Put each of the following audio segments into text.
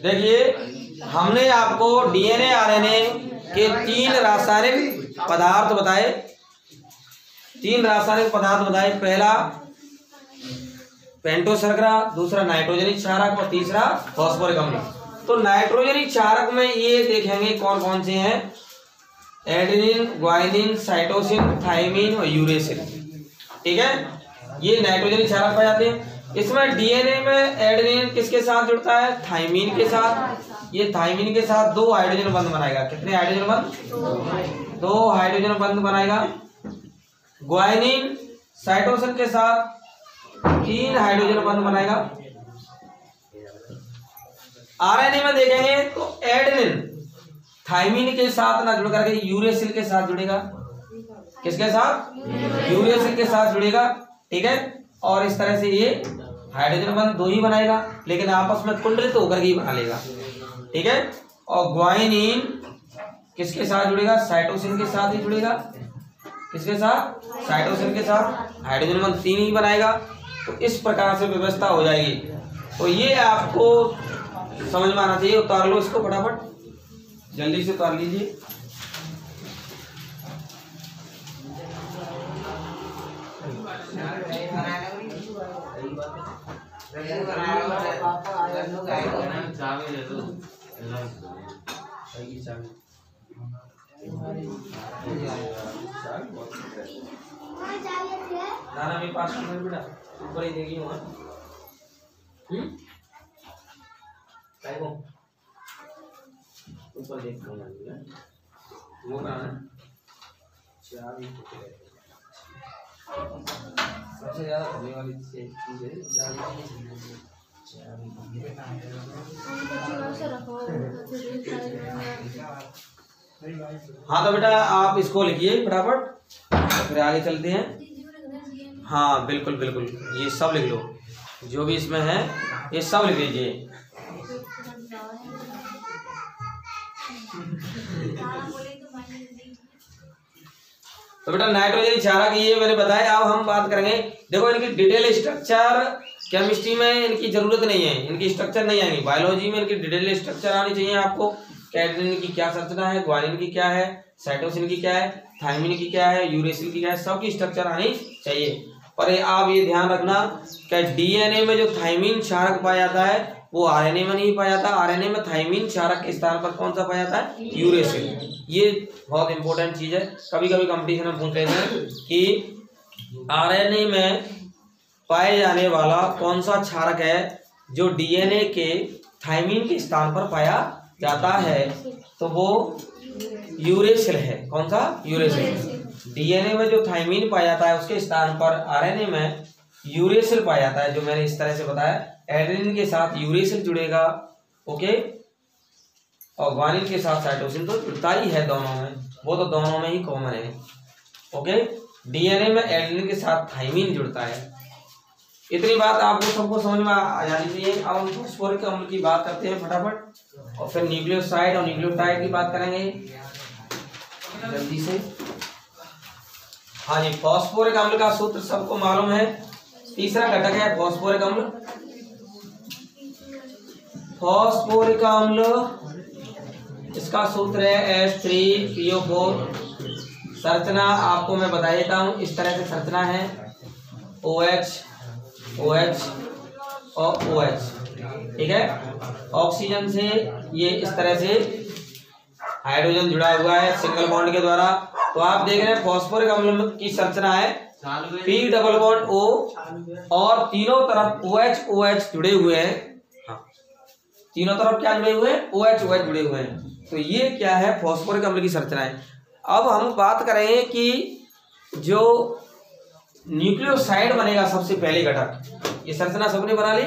देखिए हमने आपको डीएनए आरएनए के 3 रासायनिक पदार्थ बताए, 3 रासायनिक पदार्थ बताए। पहला पेंटोस शर्करा, दूसरा नाइट्रोजनी क्षारक और तीसरा फॉस्फोरिक अम्ल। तो नाइट्रोजनी क्षारक में ये देखेंगे कौन कौन से हैं, एडेनिन, ग्वानिन, साइटोसिन, थाइमिन और यूरेसिल। ठीक है, ये नाइट्रोजनी क्षारक पाए जाते हैं। इसमें डीएनए में एडेनिन किसके साथ जुड़ता है, थाइमिन के साथ। ये थाइमिन के साथ 2 हाइड्रोजन बंध बनाएगा। कितने हाइड्रोजन बंध, 2 हाइड्रोजन बंध बनाएगा। ग्वानिन साइटोसिन के साथ 3 हाइड्रोजन बंध बनाएगा। आरएनए में देखेंगे तो एडेनिन थाइमिन के साथ ना जुड़ करके यूरेसिल के साथ जुड़ेगा। किसके साथ, यूरेसिल के साथ जुड़ेगा। ठीक है, और इस तरह से ये हाइड्रोजन बंध 2 ही बनाएगा, लेकिन आपस में कुंडलित होकर के ही बना लेगा। ठीक है, और ग्वानिन किसके साथ जुड़ेगा, साइटोसिन के साथ ही जुड़ेगा। किसके साथ, साइटोसिन के साथ। हाइड्रोजन बंध 3 ही बनाएगा। तो इस प्रकार से व्यवस्था हो जाएगी। तो ये आपको समझ में आना चाहिए। उतार लो इसको फटाफट, जल्दी से उतार लीजिए। नाना मेरे पास बेटा ऊपर ही देगी वहाँ। ऊपर देख वो कहाँ है, सबसे ज्यादा धोने वाली चीज है। हाँ तो बेटा आप इसको लिखिए फटाफट, फिर आगे चलते हैं। हाँ बिल्कुल बिल्कुल, ये सब लिख लो, जो भी इसमें है ये सब लिख लीजिए। तो बेटा नाइट्रोजन क्षारक ये मैंने बताया। अब हम बात करेंगे, देखो इनकी डिटेल स्ट्रक्चर केमिस्ट्री में इनकी जरूरत नहीं है, इनकी स्ट्रक्चर नहीं आएंगी। बायोलॉजी में इनकी डिटेल स्ट्रक्चर आनी चाहिए आपको। एडेनिन की क्या संरचना है, ग्वानिन की क्या है, साइटोसिन की क्या है, थाइमिन की क्या है, यूरेसिल की क्या है, सबकी स्ट्रक्चर आनी चाहिए। पर आप ये ध्यान रखना कि डीएनए में जो थाइमिन क्षारक पाया जाता है वो आरएनए में नहीं पाया जाता। आरएनए में थाइमिन क्षारक के स्थान पर कौन सा पाया जाता है, यूरेसिल। ये बहुत इंपॉर्टेंट चीज है। कभी कभी कंपटीशन में पूछ लेते हैं कि आरएनए में पाए जाने वाला कौन सा क्षारक है जो डीएनए के थाइमिन के स्थान पर पाया जाता है, तो वो यूरेसिल है। कौन सा, यूरेसिल। डीएनए में जो थाइमिन पाया जाता है उसके स्थान पर आरएनए में यूरेसिल पाया जाता है, जो मैंने इस तरह से बताया। एडेनिन के साथ यूरेसिल जुड़ेगा, ओके, और ग्वानिन के साथ साइटोसिन तो जुड़ता ही है दोनों में, वो तो दोनों में ही कॉमन है, ओके। डीएनए में एडेनिन के साथ थाइमिन जुड़ता है। इतनी बात आपको सबको समझ में आ जानी चाहिए। अब हम फॉस्फोरिक अम्ल की बात करते हैं फटाफट, और फिर न्यूक्लियोसाइड और न्यूक्लियोटाइड की बात करेंगे जल्दी से। हाँ जी, फॉस्फोरिक अम्ल का सूत्र सबको मालूम है। तीसरा घटक है फॉस्फोरिक अम्ल। फॉस्फोरिक अम्ल इसका सूत्र है H3PO4। संरचना आपको मैं बता देता हूँ, इस तरह से संरचना है, OH OH और OH, ठीक है। ऑक्सीजन से ये इस तरह से हाइड्रोजन जुड़ा हुआ है सिंगल बॉन्ड के द्वारा। तो आप देख रहे हैं फॉस्फोरिक अम्ल की संरचना है P डबल बॉन्ड O, और तीनों तरफ OH OH जुड़े हुए हैं। हाँ, तीनों तरफ क्या जुड़े हुए हैं, OH OH जुड़े हुए हैं। तो ये क्या है, फॉस्फोरिक अम्ल की संरचना है। अब हम बात करेंगे कि जो न्यूक्लियोसाइड बनेगा सबसे पहले घटक, ये संरचना सबने बना ली।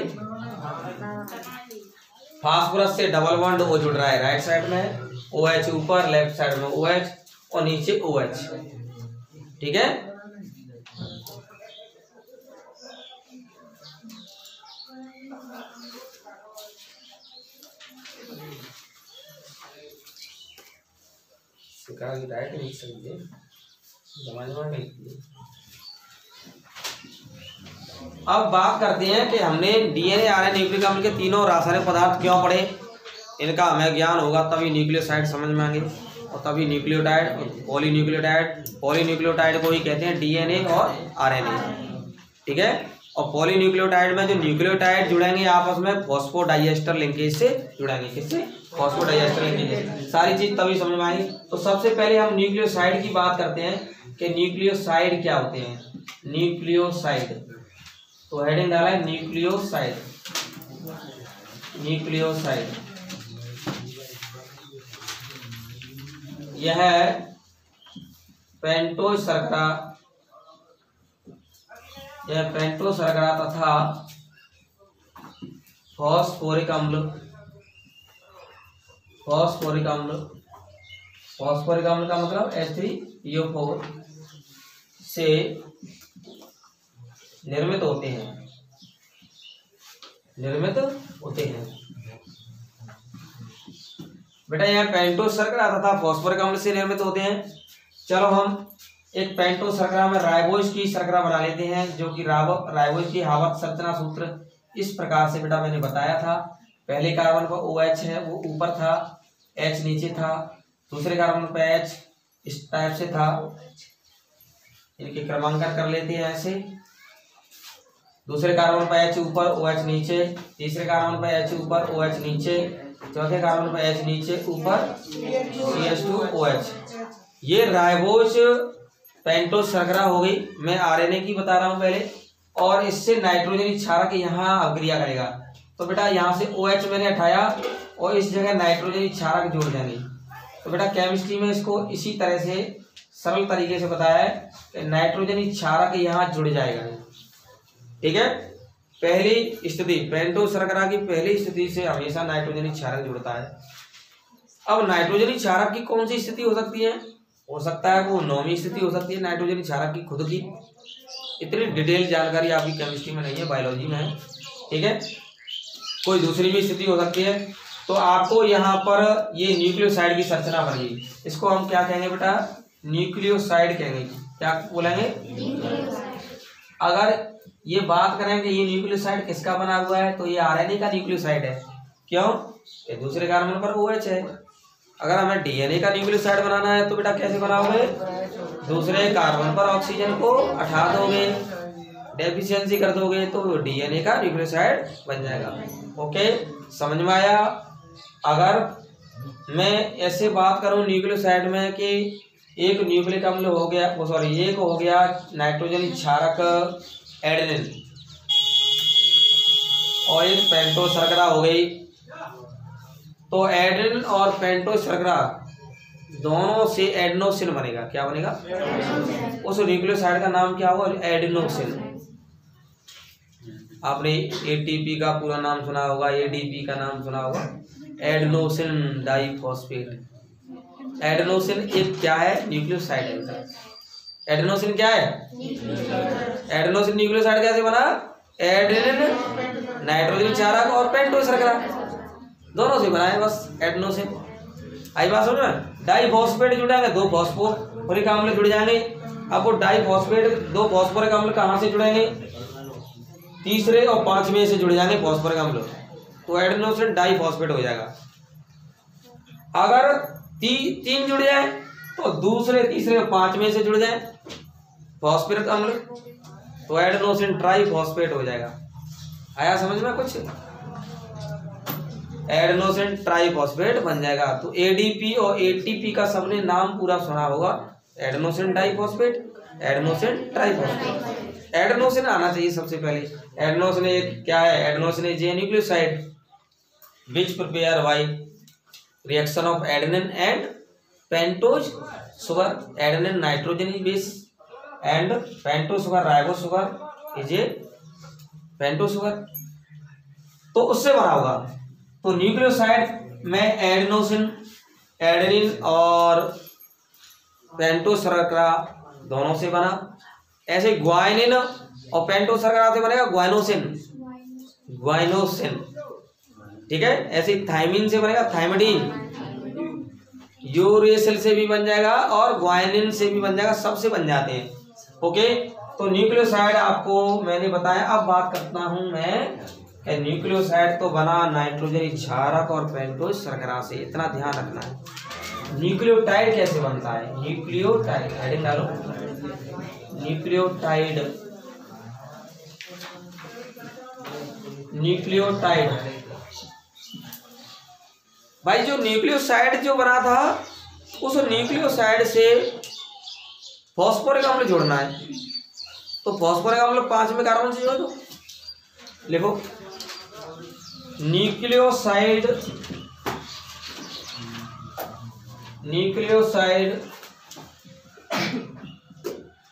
फास्फोरस से डबल बॉन्ड O जुड़ रहा है, राइट साइड में OH ऊपर, लेफ्ट साइड में OH और नीचे OH, ठीक है। डायरेक्ट लिख सकते हैं, अब बात करते हैं कि हमने डीएनए आरएनए न्यूक्लिक अम्ल के तीनों रासायनिक पदार्थ क्यों पढ़े। इनका हमें ज्ञान होगा तभी न्यूक्लियोसाइड समझ में आएंगे, और तभी न्यूक्लियोटाइड और पॉलीन्यूक्लियोटाइड को ही कहते हैं डीएनए और आरएनए। ठीक है, और पॉलीन्यूक्लियोटाइड में जो न्यूक्लियोटाइड जुड़ेंगे आपस में फॉस्फोडाइएस्टर लिंकेज से जुड़ेंगे। किससे? Phosphodiester linkage. सारी चीज तभी समझ में आएगी। तो सबसे पहले हम न्यूक्लियोसाइड की बात करते हैं कि न्यूक्लियोसाइड क्या होते हैं। न्यूक्लियोसाइड, तो हेडिंग डाला है न्यूक्लियोसाइड। न्यूक्लियोसाइड यह पेंटोज शर्करा, यह पेंटोज शर्करा तथा फॉस्फोरिक अम्ल, फॉस्फोरिक अम्ल का मतलब H3PO4 से निर्मित होते हैं, निर्मित होते हैं। बेटा यहाँ पेंटोज शर्करा तथा फॉस्फोरिक अम्ल से निर्मित होते हैं। चलो हम एक पेंटोज शर्करा में राइबोज की शर्करा बना लेते हैं, जो कि राइबोज की हावत संरचना सूत्र इस प्रकार से बेटा मैंने बताया था। पहले कार्बन पर OH है, वो ऊपर था, H नीचे था। दूसरे कार्बन पर H इस टाइप से था। इनके क्रमांकन कर लेते हैं ऐसे। दूसरे कार्बन पर H ऊपर, OH नीचे। तीसरे कार्बन पर H ऊपर, OH नीचे। चौथे कार्बन पर H नीचे, ऊपर CH2OH। ये राइबोज पेंटोज शर्करा हो गई। मैं आरएनए की बता रहा हूं पहले, और इससे नाइट्रोजन क्षारक यहाँ अभिक्रिया करेगा। तो बेटा यहाँ से OH मैंने हटाया और इस जगह नाइट्रोजन क्षारक जोड़ देंगे। तो बेटा केमिस्ट्री में इसको इसी तरह से सरल तरीके से बताया है कि नाइट्रोजन क्षारक यहाँ जुड़ जाएगा। ठीक है, पहली स्थिति पेंटोज शर्करा की पहली स्थिति से हमेशा नाइट्रोजन क्षारक जुड़ता है। अब नाइट्रोजन क्षारक की कौन सी स्थिति हो सकती है? हो सकता है वो 9वीं स्थिति हो सकती है नाइट्रोजन क्षारक की खुद की। इतनी डिटेल जानकारी आपकी केमिस्ट्री में नहीं है, बायोलॉजी में है। ठीक है, कोई दूसरी भी स्थिति हो सकती है। तो आपको यहाँ पर ये न्यूक्लियोसाइड की संरचना बनेगी। इसको हम क्या कहेंगे बेटा? न्यूक्लियोसाइड कहेंगे। क्या बोलेंगे? अगर ये बात करें कि ये न्यूक्लियोसाइड किसका बना हुआ है, तो ये आरएनए का न्यूक्लियोसाइड है। क्यों? ये दूसरे कार्बन पर OH है। अगर हमें डीएनए का न्यूक्लियोसाइड बनाना है तो बेटा कैसे बनाओगे? दूसरे कार्बन पर ऑक्सीजन को हटा दोगे, डेफिशिएंसी कर दोगे, तो डीएनए का न्यूक्लियोसाइड बन जाएगा। ओके, समझ में आया? अगर मैं ऐसे बात करूं न्यूक्लियोसाइड में कि एक न्यूक्लिक अम्ल हो गया, एक हो गया नाइट्रोजन क्षारक एडेनिन, और एक पेंटोज शर्करा हो गई। तो एडेनिन और पेंटोज शर्करा दोनों से एडेनोसिन बनेगा। क्या बनेगा? उस न्यूक्लियोसाइड का नाम क्या होगा? एडेनोसिन। आपने ATP का पूरा नाम सुना होगा, ADP का नाम सुना होगा, एडेनोसिन डाइफॉस्फेट। एडेनोसिन एक क्या है? न्यूक्लियोसाइड है। एडेनोसिन क्या है? एडेनोसिन न्यूक्लियोसाइड कैसे बना? एडेनिन, नाइट्रोजन क्षारक और पेंटोज शर्करा दोनों से बना है बस एडेनोसिन। आई बात समझ में? डाइफॉस्फेट जुड़ेंगे, 2 फॉस्फोरिक अम्ल जुड़ जाएंगे। अब वो डाइफॉस्फेट 2 फॉस्फोरिक अम्ल कहाँ से जुड़ेंगे? तीसरे और 5वें से जुड़ जाएंगे फॉस्फोरिक अम्ल, तो एडेनोसिन डाइफॉस्फेट हो जाएगा। अगर 3 जुड़ जाए तो दूसरे, तीसरे और 5वें से जुड़ जाए फॉस्फोरिक अम्ल, तो एडेनोसिन ट्राइफॉस्फेट हो जाएगा। आया समझ में कुछ? एडेनोसिन ट्राइफॉस्फेट बन जाएगा। तो ADP और ATP का सबने नाम पूरा सुना होगा, adenosine diphosphate, adenosine triphosphate. Adenosine आना चाहिए सबसे पहले। एडेनोसिन एक क्या है? Adenosine is a nucleoside which prepare by reaction of adenine and pentose sugar. Adenine nitrogen base and pentose sugar ribose sugar is a pentose sugar, तो उससे बना होगा। तो न्यूक्लियोसाइड में एडेनोसिन, एडेनिन और पेंटोज शर्करा दोनों से बना। ऐसे ग्वाइनिन और पेंटोज शर्करा से बनेगा ग्वाइनोसिन, ग्वाइनोसिन। ठीक है, ऐसे थायमिन से बनेगा थायमिडीन। यूरेसिल से भी बन जाएगा और ग्वाइनिन से भी बन जाएगा, सबसे बन जाते हैं। ओके, तो न्यूक्लियोसाइड आपको मैंने बताया। अब बात करता हूं मैं न्यूक्लियोसाइड तो बना नाइट्रोजन क्षारक और पेंटोज शर्करा से, इतना ध्यान रखना है। न्यूक्लियोटाइड कैसे बनता है? न्यूक्लियोटाइड, हेडिंग डालो, न्यूक्लियोटाइड, न्यूक्लियोटाइड। भाई जो न्यूक्लियोसाइड जो बना था, उस न्यूक्लियोसाइड से फॉस्फोरिक अम्ल जोड़ना है, तो फॉस्फोरिक अम्ल 5 में कार्बन से जोड़ दो। लिखो nucleoside, nucleoside,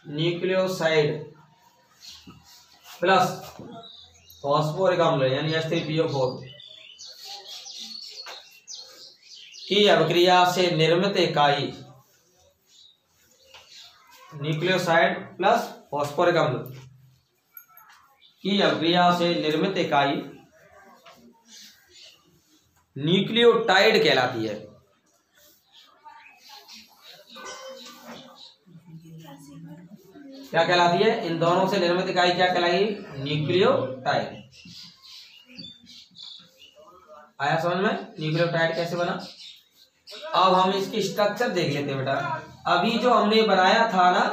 nucleoside plus phosphoric अम्ल यानी H3PO4 की अभिक्रिया से निर्मित इकाई, न्यूक्लियोसाइड प्लस फॉस्फोरिक अम्ल की अभिक्रिया से निर्मित इकाई न्यूक्लियोटाइड कहलाती है। क्या कहलाती है? इन दोनों से निर्मित इकाई क्या कहलाएगी? न्यूक्लियोटाइड। आया समझ में न्यूक्लियोटाइड कैसे बना? अब हम इसकी स्ट्रक्चर देख लेते हैं बेटा। अभी जो हमने बनाया था ना,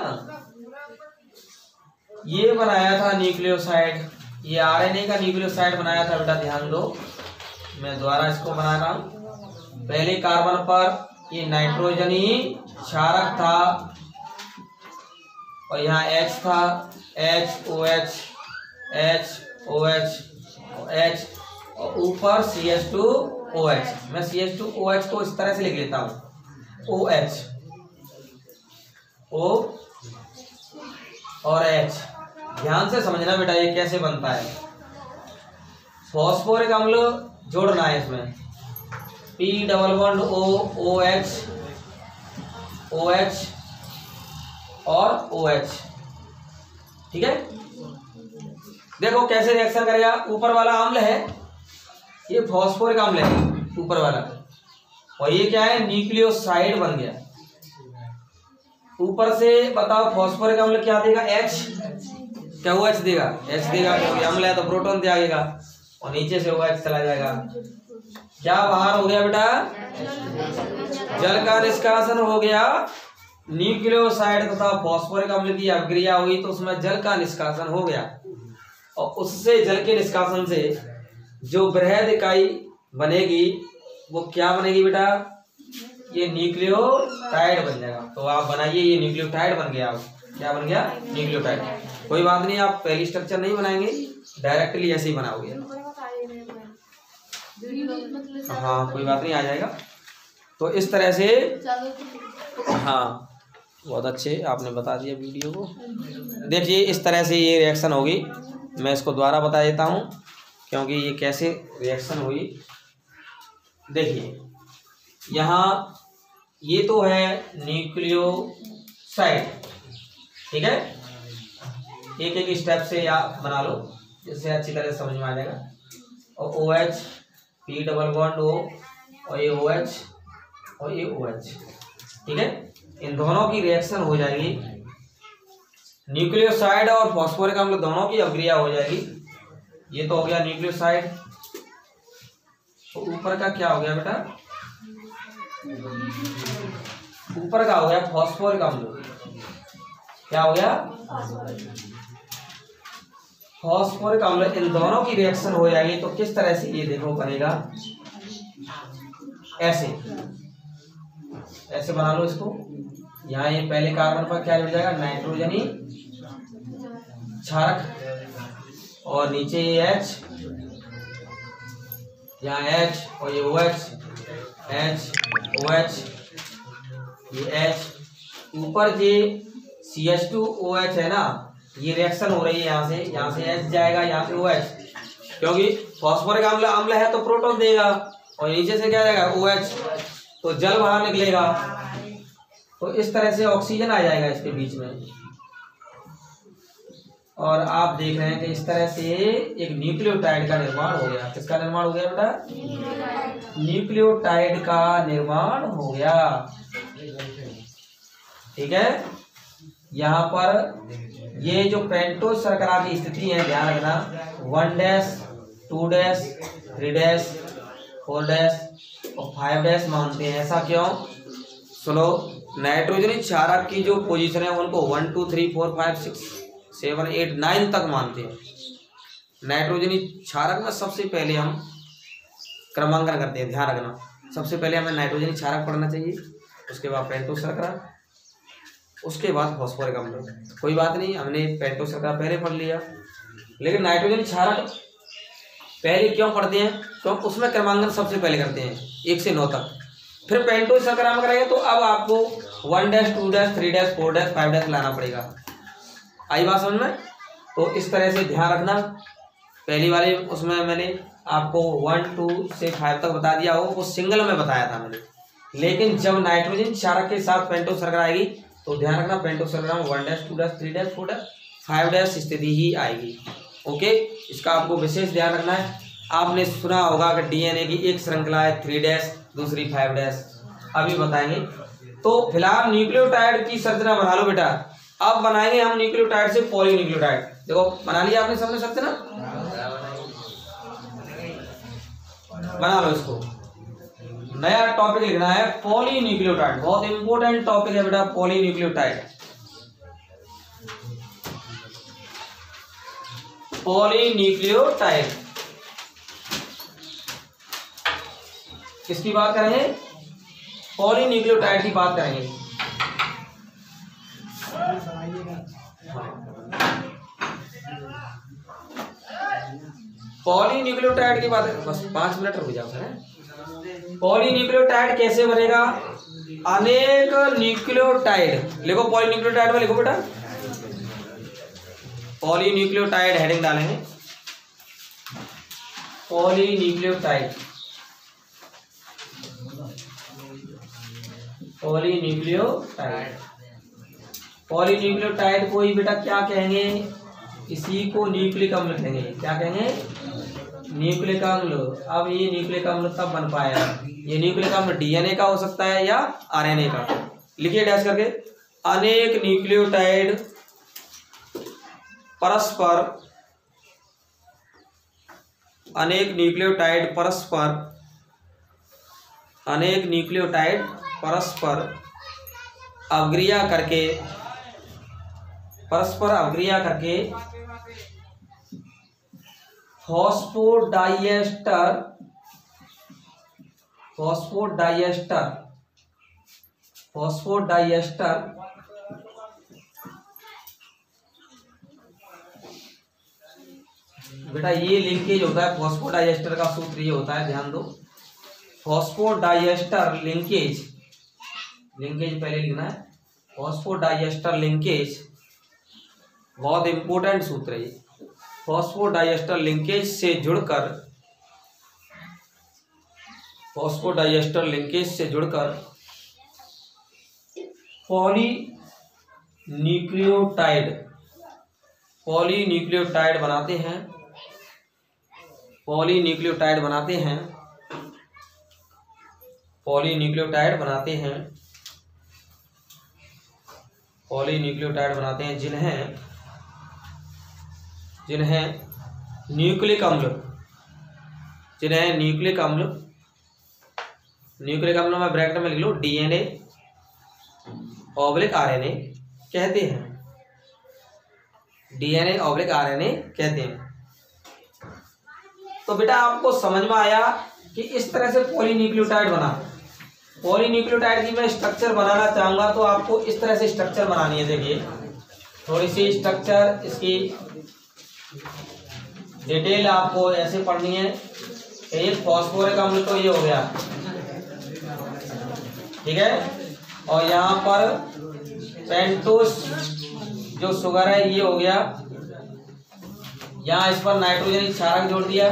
ये बनाया था न्यूक्लियोसाइड, ये आरएनए का न्यूक्लियोसाइड बनाया था बेटा, ध्यान दो, मैं दोबारा इसको बना रहा हूं। पहले कार्बन पर ये नाइट्रोजनी क्षारक था और यहाँ H था, HOH, HOH, H और ऊपर CH2OH। मैं CH2OH को इस तरह से लिख लेता हूं, OH, O और H। ध्यान से समझना बेटा ये कैसे बनता है। फॉस्फोरिक अम्ल जोड़ना है इसमें, P double bond O, OH, OH और OH, ठीक है। देखो कैसे रिएक्शन करेगा। ऊपर वाला अम्ल है, ये फॉस्फोरिक अम्ल है ऊपर वाला, और ये क्या है? न्यूक्लियोसाइड बन गया। ऊपर से बताओ फॉस्फोरिक अम्ल क्या देगा? H, क्या OH देगा? H देगा, क्योंकि अम्ल है तो प्रोटॉन त्यागेगा, और नीचे से OH चला जाएगा। क्या बाहर हो गया बेटा? जल का निष्कासन हो गया। न्यूक्लियोसाइड तथा फॉस्फोरिक अम्ल की अभिक्रिया हुई तो उसमें जल का निष्कासन हो गया, और उससे जल के निष्कासन से जो बृहद इकाई बनेगी वो क्या बनेगी बेटा? ये न्यूक्लियोटाइड बन जाएगा। तो आप बनाइए, ये न्यूक्लियोटाइड बन गया। अब क्या बन गया? न्यूक्लियोटाइड। कोई बात नहीं, आप पहली स्ट्रक्चर नहीं बनाएंगे, डायरेक्टली ऐसे ही बनाओगे। हाँ कोई बात नहीं, आ जाएगा। तो इस तरह से, हाँ बहुत अच्छे आपने बता दिया वीडियो को। देखिए इस तरह से ये रिएक्शन होगी। मैं इसको दोबारा बता देता हूँ क्योंकि ये कैसे रिएक्शन हुई। देखिए यहाँ ये तो है न्यूक्लियोसाइड, ठीक है। एक एक स्टेप से आप बना लो जिससे अच्छी तरह समझ में आ जाएगा। और OH, P double bond O, और ये OH और ये OH, ठीक है। इन दोनों की रिएक्शन हो जाएगी, न्यूक्लियोसाइड और फॉस्फोरिक अम्ल दोनों की अभिक्रिया हो जाएगी। ये तो हो गया न्यूक्लियोसाइड। तो ऊपर का क्या हो गया बेटा? ऊपर का हो गया फॉस्फोरिक अम्ल। क्या हो गया? फॉस्फोरिक अम्ल। इन दोनों की रिएक्शन हो जाएगी तो किस तरह से ये देखो बनेगा? ऐसे ऐसे बना लो इसको। यहाँ ये पहले कार्बन पर क्या जुड़ जाएगा? नाइट्रोजनी क्षारक, और नीचे ये H, यहाँ H और ये OH, H OH, ये H, ऊपर ये CH2OH है ना, ये रिएक्शन हो रही है। यहाँ से H जाएगा, यहाँ से OH, क्योंकि फॉस्फोरिक अम्ल है तो प्रोटॉन देगा, और नीचे से क्या जाएगा? OH, तो जल बाहर निकलेगा। तो इस तरह से ऑक्सीजन आ जाएगा इसके बीच में। और आप देख रहे हैं कि इस तरह से एक न्यूक्लियोटाइड का निर्माण हो गया। किसका निर्माण हो गया बेटा? न्यूक्लियोटाइड का निर्माण हो गया, ठीक है। यहाँ पर ये जो पेंटोज शर्करा की स्थिति है, ध्यान रखना, 1' 2 डैश 3 डैश 4 डैश और 5 डैश मानते हैं। ऐसा क्यों? सुनो, नाइट्रोजनी क्षारक की जो पोजीशन है उनको 1 2 3 4 5 6 7 8 9 तक मानते हैं। नाइट्रोजनी क्षारक में सबसे पहले हम क्रमांकन करते हैं, ध्यान रखना। सबसे पहले हमें नाइट्रोजनी क्षारक पढ़ना चाहिए, उसके बाद पेंटोस शर्करा, उसके बाद फॉस्फोरिक अम्ल। कोई बात नहीं, हमने पेंटोस शर्करा पहले पढ़ लिया, लेकिन नाइट्रोजनी क्षारक पहले क्यों पढ़ते हैं? क्योंकि उसमें क्रमांकन सबसे पहले करते हैं 1 से 9 तक। फिर पेंटोस शर्करा में करेंगे तो अब आपको 1 dash 2 dash 3 dash 4 dash 5 dash लाना पड़ेगा। आई बात समझ में? तो इस तरह से ध्यान रखना। पहली वाले उसमें मैंने आपको 1 2 से 5 तक बता दिया हो, वो सिंगल में बताया था मैंने, लेकिन जब नाइट्रोजन क्षारक के साथ पेंटोस शर्करा आएगी तो ध्यान रखना पेंटोस शर्करा में 1 dash 2 dash 3 dash 4 dash 5 dash स्थिति ही आएगी। ओके, इसका आपको विशेष ध्यान रखना है। आपने सुना होगा कि डीएनए की एक श्रृंखला है 3 डैश, दूसरी 5 डैश, अभी बताएंगे। तो फिलहाल न्यूक्लियोटाइड की संरचना बना लो बेटा। अब बनाएंगे हम न्यूक्लियोटाइड से पॉलीन्यूक्लियोटाइड। देखो बना लिया आपने सबने संरचना, बना लो इसको। नया टॉपिक लिखना है पॉलीन्यूक्लियोटाइड, बहुत इंपॉर्टेंट टॉपिक है बेटा पॉलीन्यूक्लियोटाइड। पॉलीन्यूक्लियोटाइड किसकी बात करेंगे? पॉलीन्यूक्लियोटाइड की बात करेंगे। पॉलीन्यूक्लियोटाइड की बात, बस 5 मिनट रुक जाओ सर। पॉलीन्यूक्लियोटाइड कैसे बनेगा? अनेक न्यूक्लियोटाइड, लिखो पॉलीन्यूक्लियोटाइड में, लिखो बेटा पॉलीन्यूक्लियोटाइड, हेडिंग डालेंगे पॉलीन्यूक्लियोटाइड। पॉलीन्यूक्लियोटाइड, पॉलीन्यूक्लियोटाइड को ही बेटा क्या कहेंगे? इसी को न्यूक्लिक अम्ल कहेंगे। क्या कहेंगे? न्यूक्लिक अम्ल। अब ये न्यूक्लिक अम्ल तब बन पाया, ये न्यूक्लिक अम्ल डीएनए का हो सकता है या आरएनए का। लिखिए डैश करके, अनेक न्यूक्लियोटाइड परस्पर, अनेक न्यूक्लियोटाइड परस्पर, अनेक न्यूक्लियोटाइड परस्पर अवक्रिया करके, परस्पर अवक्रिया करके फॉस्फोडाइएस्टर, फॉस्फोडाइएस्टर, फॉस्फोडाइएस्टर बेटा ये लिंकेज होता है। फॉस्फोडाइएस्टर का सूत्र ये होता है, ध्यान दो। फॉस्फोडाइएस्टर लिंकेज, लिंकेज पहले लिखना है। फॉस्फोडाइएस्टर लिंकेज बहुत इंपॉर्टेंट सूत्र है ये। फॉस्फोडाइएस्टर लिंकेज से जुड़कर, फॉस्फोडाइएस्टर लिंकेज से जुड़कर पॉलीन्यूक्लियोटाइड, पॉलीन्यूक्लियोटाइड बनाते हैं, पॉलीन्यूक्लियोटाइड बनाते हैं, पॉलीन्यूक्लियोटाइड बनाते हैं, पॉलीन्यूक्लियोटाइड बनाते हैं जिन्हें, जिन्हें न्यूक्लिक अम्ल, जिन्हें न्यूक्लिक अम्ल, न्यूक्लिक अम्ल में ब्रैकेट में लिख लो डीएनए ऑब्लिक आरएनए कहते हैं, डीएनए ऑब्लिक आरएनए कहते हैं। तो बेटा आपको समझ में आया कि इस तरह से पॉलीन्यूक्लियोटाइड बना। पॉलीन्यूक्लियोटाइड की मैं स्ट्रक्चर बनाना चाहूंगा तो आपको इस तरह से स्ट्रक्चर बनानी है। देखिए थोड़ी सी स्ट्रक्चर इसकी डिटेल आपको ऐसे पढ़नी है। एक फॉस्फोरिक अम्ल तो ये हो गया, ठीक है, और यहाँ पर पेंटोस जो शुगर है ये हो गया। यहाँ इस पर नाइट्रोजन क्षारक जोड़ दिया,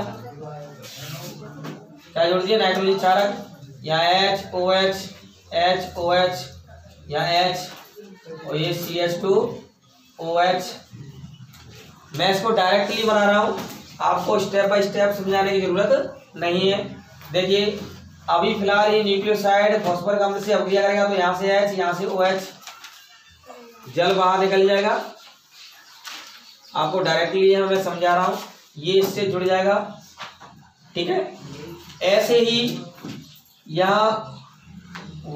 क्या जोड़ दिया? नाइट्रोजन क्षारक। यहाँ HOH, HOH, यहाँ H और ये CH2OH। मैं इसको डायरेक्टली बना रहा हूँ, आपको स्टेप बाय स्टेप समझाने की जरूरत नहीं है। देखिए अभी फिलहाल ये न्यूक्लियोसाइड फॉस्फोरिक अम्ल से अवक्रिया करेगा तो यहाँ से H, यहाँ से OH, जल बाहर निकल जाएगा। आपको डायरेक्टली मैं समझा रहा हूँ, ये इससे जुड़ जाएगा ठीक है। ऐसे ही यहाँ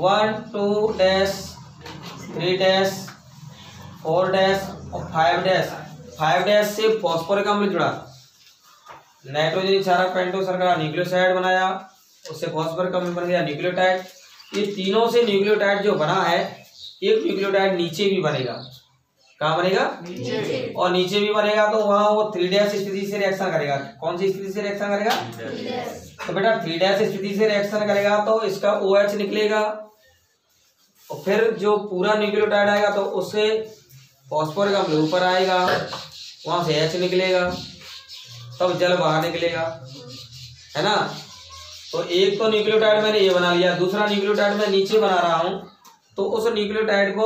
1 2 डैश 3 डैश 4 डैश और 5 डैश 5 डैश से फॉस्फोरिक अम्ल जुड़ा, नाइट्रोजन क्षारक पेंटोशर्करा न्यूक्लियोसाइड बनाया, उससे फॉस्फोरिक अम्ल बन गया न्यूक्लियोटाइड। ये तीनों से न्यूक्लियोटाइड जो बना है, एक न्यूक्लियोटाइड नीचे भी बनेगा। कहाँ बनेगा? नीचे। और नीचे भी बनेगा तो वहां वो 3 डैश स्थिति से रिएक्शन करेगा। कौन सी स्थिति से रिएक्शन करेगा? 3 डैश। तो बेटा 3 डैश स्थिति से रिएक्शन करेगा तो इसका OH निकलेगा और फिर जो पूरा न्यूक्लियोटाइड आएगा तो उससे फॉस्फोरिक अम्ल ऊपर आएगा, वहां से H निकलेगा, तब जल बाहर निकलेगा, है ना। तो एक तो न्यूक्लियोटाइड मैंने ये बना लिया, दूसरा न्यूक्लियोटाइड मैं नीचे बना रहा हूं। तो उस न्यूक्लियोटाइड को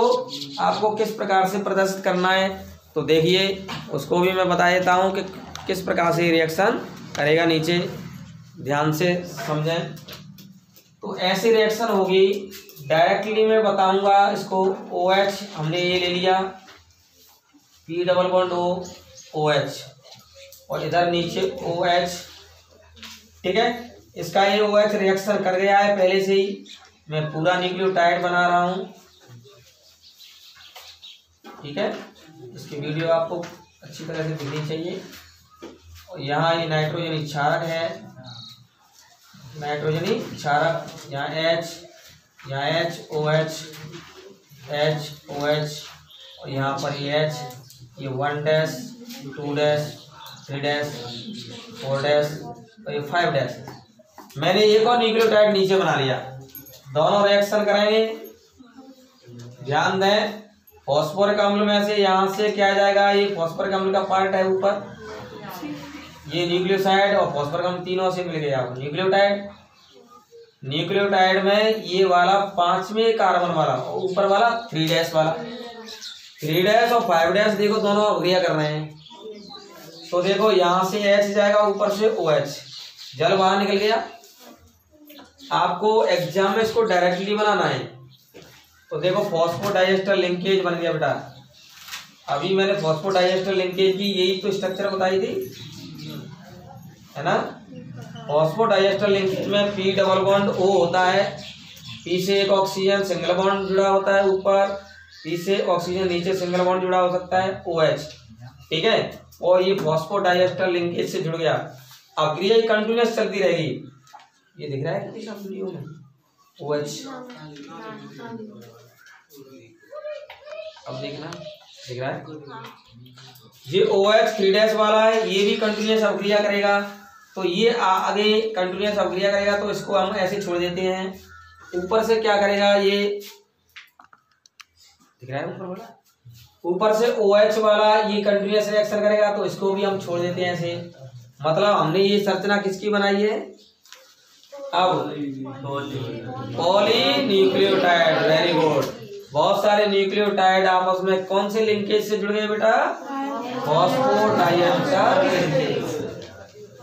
आपको किस प्रकार से प्रदर्शित करना है तो देखिए, उसको भी मैं बता देता हूं कि किस प्रकार से रिएक्शन करेगा। नीचे ध्यान से समझें। तो ऐसी रिएक्शन होगी, डायरेक्टली मैं बताऊंगा इसको। OH हमने ये ले लिया, P double bond O OH और इधर नीचे OH, ठीक है। इसका ये OH रिएक्शन कर गया है पहले से ही। मैं पूरा न्यूक्लियोटाइड बना रहा हूं, ठीक है। इसकी वीडियो आपको अच्छी तरह से दिखनी चाहिए। और यहाँ ये नाइट्रोजनी क्षारक है, नाइट्रोजनी क्षारक, यहाँ H, यहाँ H OH H OH और यहाँ पर ये H, ये 1 डैश 2 डैश 3 डैश 4 डैश और ये 5 डैश। मैंने एक और न्यूक्लियोटाइड नीचे बना लिया, दोनों रिएक्शन करेंगे। ध्यान दें, फॉस्फोरिक अम्ल में से यहाँ से क्या जाएगा, ये फॉस्फोरिक अम्ल का पार्ट है ऊपर, ये न्यूक्लियोसाइड और फॉस्फोरिक अम्ल तीनों से मिल गया न्यूक्लियोटाइड। न्यूक्लियोटाइड में ये वाला 5वें कार्बन वाला और ऊपर वाला 3 डैश वाला, 3 डैश और 5 डैश देखो दोनों अभिक्रिया कर रहे हैं। तो देखो यहाँ से H जाएगा, ऊपर से OH, जल बाहर निकल गया। आपको एग्जाम में इसको डायरेक्टली बनाना है। तो देखो फॉस्फोडाइएस्टर लिंकेज बन गया बेटा। अभी मैंने फॉस्फोडाइएस्टर लिंकेज की यही तो स्ट्रक्चर बताई थी, है ना। फॉस्फोडाइएस्टर लिंकेज में P डबल बॉन्ड O होता है, P से एक ऑक्सीजन सिंगल बॉन्ड जुड़ा होता है ऊपर, P से ऑक्सीजन नीचे सिंगल बॉन्ड जुड़ा हो सकता है OH, ठीक है। और ये फॉस्फोडाइएस्टर लिंकेज से जुड़ गया, अभिक्रिया कंटिन्यूअस चलती रहेगी। ये दिख रहा है किसी वीडियो में OH, अब देखना, दिख रहा है ये OH 3 डैश वाला है, ये भी कंटिन्यूअस अभिक्रिया करेगा। तो ये आगे कंटिन्यूअस अभिक्रिया करेगा तो इसको हम ऐसे छोड़ देते हैं। ऊपर से क्या करेगा, ये दिख रहा है ऊपर वाला, ऊपर से OH वाला ये कंटिन्यूअस रिएक्शन करेगा तो इसको भी हम छोड़ देते हैं ऐसे। मतलब हमने ये संरचना किसकी बनाई है। अब पॉलीन्यूक्लियोटाइड, वेरी गुड। बहुत सारे न्यूक्लियोटाइड आपस में कौन से लिंकेज से जुड़ गए बेटा, फॉस्फोडाइएस्टर लिंकेज,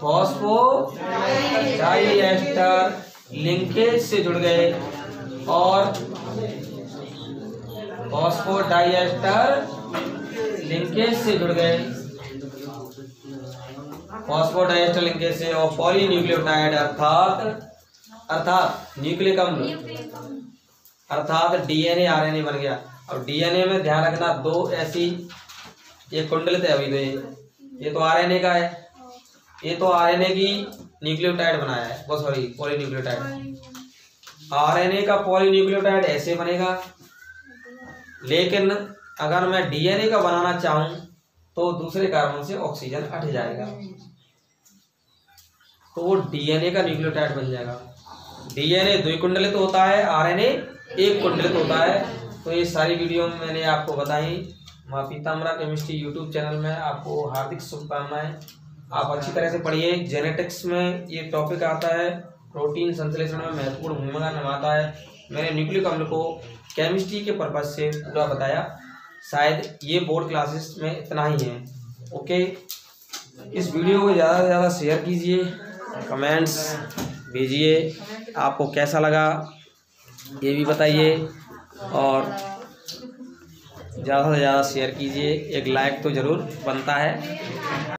फॉस्फोडाइएस्टर लिंकेज से जुड़ गए। और फॉस्फोडाइएस्टर लिंकेज से जुड़ गए, फॉस्फोडाइएस्टर लिंकेज से। और पॉलीन्यूक्लियोटाइड अर्थात न्यूक्लिक अम्ल, अर्थात DNA RNA बन गया। और DNA में ध्यान रखना, 2 ऐसी ये कुंडलित है अभी तो ये तो RNA का है, ये तो RNA की न्यूक्लियोटाइड बनाया है, वो सॉरी पॉलीन्यूक्लियोटाइड। RNA का पॉलीन्यूक्लियोटाइड ऐसे बनेगा, लेकिन अगर मैं DNA का बनाना चाहूं तो दूसरे कार्बन से ऑक्सीजन हट जाएगा, तो वो DNA का न्यूक्लियोटाइड बन जाएगा। DNA द्विकुंडलित होता है, RNA एक कुंडलित होता है। तो ये सारी वीडियो में मैंने आपको बताई। माँ पीताम्बरा केमिस्ट्री यूट्यूब चैनल में आपको हार्दिक शुभकामनाएं। आप अच्छी तरह से पढ़िए। जेनेटिक्स में ये टॉपिक आता है, प्रोटीन संश्लेषण में महत्वपूर्ण भूमिका निभाता है। मैंने न्यूक्लिक अम्ल को केमिस्ट्री के पर्पज से पूरा बताया। शायद ये बोर्ड क्लासेस में इतना ही है। ओके, इस वीडियो को ज़्यादा से ज़्यादा शेयर कीजिए, कमेंट्स भेजिए, आपको कैसा लगा ये भी बताइए, और ज़्यादा से ज़्यादा शेयर कीजिए। एक लाइक तो ज़रूर बनता है।